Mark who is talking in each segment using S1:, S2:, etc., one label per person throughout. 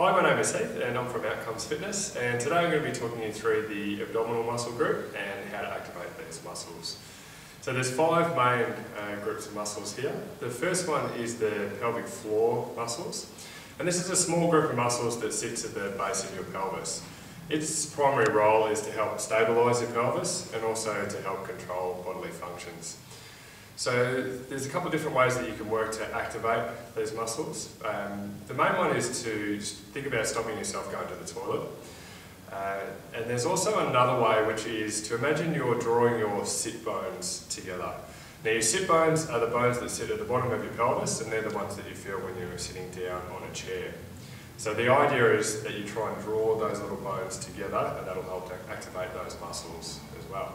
S1: Hi, my name is Heath and I'm from Outcomes Fitness, and today I'm going to be talking you through the abdominal muscle group and how to activate these muscles. So there's 5 main groups of muscles here. The first one is the pelvic floor muscles, and this is a small group of muscles that sits at the base of your pelvis. Its primary role is to help stabilise your pelvis and also to help control bodily functions. So there's a couple of different ways that you can work to activate these muscles. The main one is to think about stopping yourself going to the toilet. And there's also another way, which is to imagine you're drawing your sit bones together. Now your sit bones are the bones that sit at the bottom of your pelvis, and they're the ones that you feel when you're sitting down on a chair. So the idea is that you try and draw those little bones together, and that'll help to activate those muscles as well.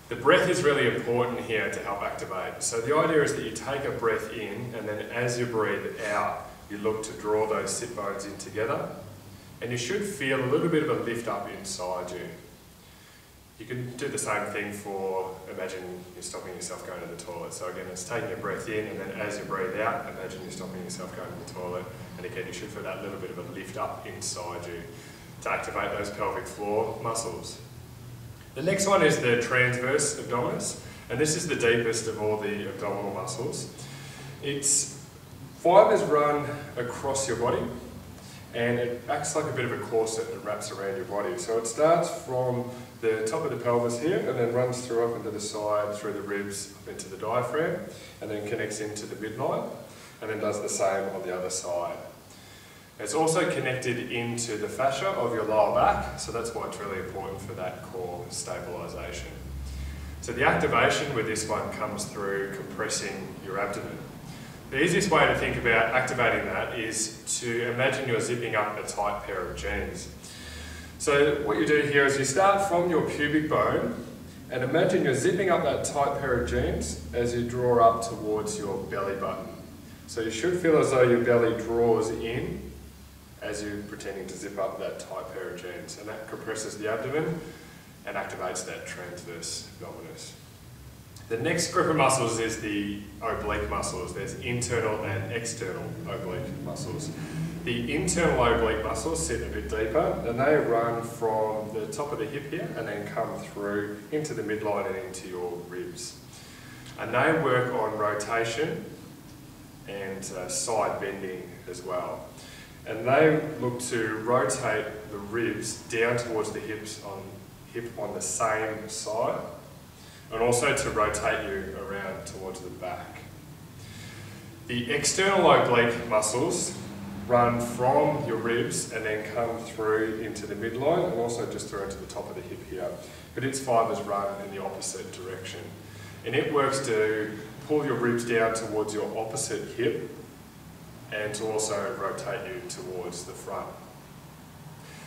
S1: The breath is really important here to help activate. So the idea is that you take a breath in, and then as you breathe out, you look to draw those sit bones in together. And you should feel a little bit of a lift up inside you. You can do the same thing for, imagine you're stopping yourself going to the toilet. So again, it's taking a breath in, and then as you breathe out, imagine you're stopping yourself going to the toilet. And again, you should feel that little bit of a lift up inside you to activate those pelvic floor muscles. The next one is the Transverse Abdominis, and this is the deepest of all the abdominal muscles. Its fibres run across your body, and it acts like a bit of a corset that wraps around your body. So it starts from the top of the pelvis here, and then runs through up into the side, through the ribs, up into the diaphragm, and then connects into the midline, and then does the same on the other side. It's also connected into the fascia of your lower back, so that's why it's really important for that core stabilisation. So the activation with this one comes through compressing your abdomen. The easiest way to think about activating that is to imagine you're zipping up a tight pair of jeans. So what you do here is you start from your pubic bone, and imagine you're zipping up that tight pair of jeans as you draw up towards your belly button. So you should feel as though your belly draws in as you're pretending to zip up that tight pair of jeans, and that compresses the abdomen and activates that transverse abdominis. The next group of muscles is the oblique muscles. There's internal and external oblique muscles. The internal oblique muscles sit a bit deeper, and they run from the top of the hip here and then come through into the midline and into your ribs. And they work on rotation and side bending as well. And they look to rotate the ribs down towards the hip on the same side, and also to rotate you around towards the back. The external oblique muscles run from your ribs and then come through into the midline, and also just through into the top of the hip here. But its fibres run in the opposite direction. And it works to pull your ribs down towards your opposite hip, and to also rotate you towards the front.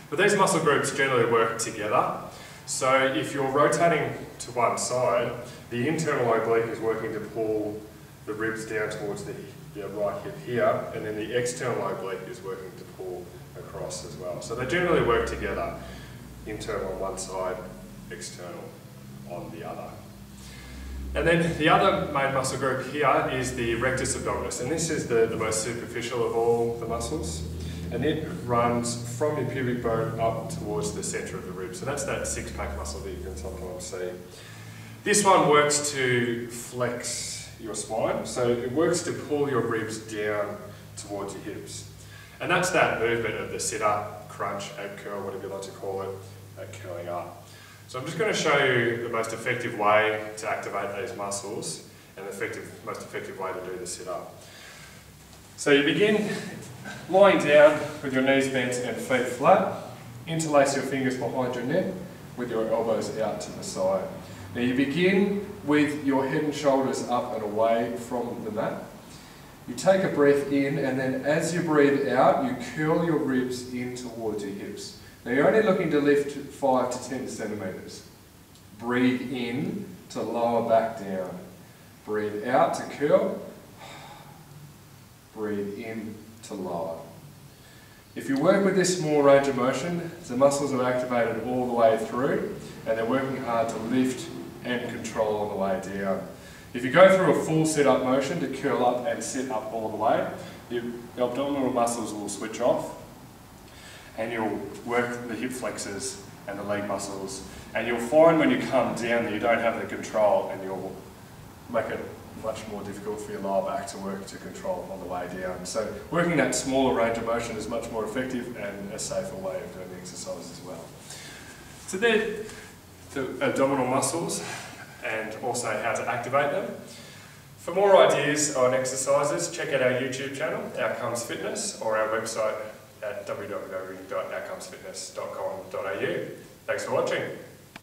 S1: But these muscle groups generally work together. So if you're rotating to one side, the internal oblique is working to pull the ribs down towards the right hip here, and then the external oblique is working to pull across as well. So they generally work together, internal on one side, external on the other. And then the other main muscle group here is the Rectus Abdominus, and this is the most superficial of all the muscles, and it runs from your pubic bone up towards the centre of the rib. So that's that six-pack muscle that you can sometimes see. This one works to flex your spine, so it works to pull your ribs down towards your hips. And that's that movement of the sit-up, crunch, ab curl, whatever you like to call it, curling up. So I'm just going to show you the most effective way to activate these muscles and the most effective way to do the sit-up. So you begin lying down with your knees bent and feet flat. Interlace your fingers behind your neck with your elbows out to the side. Now you begin with your head and shoulders up and away from the mat. You take a breath in, and then as you breathe out, you curl your ribs in towards your hips. Now you're only looking to lift 5 to 10 centimetres. Breathe in to lower back down. Breathe out to curl. Breathe in to lower. If you work with this small range of motion, the muscles are activated all the way through, and they're working hard to lift and control on the way down. If you go through a full sit-up motion to curl up and sit up all the way, the abdominal muscles will switch off and you'll work the hip flexors and the leg muscles, and you'll find when you come down that you don't have the control, and you'll make it much more difficult for your lower back to work to control on the way down. So working that smaller range of motion is much more effective and a safer way of doing the exercise as well. So they're the abdominal muscles and also how to activate them. For more ideas on exercises, check out our YouTube channel, Outcomes Fitness, or our website at www.outcomesfitness.com.au. Thanks for watching.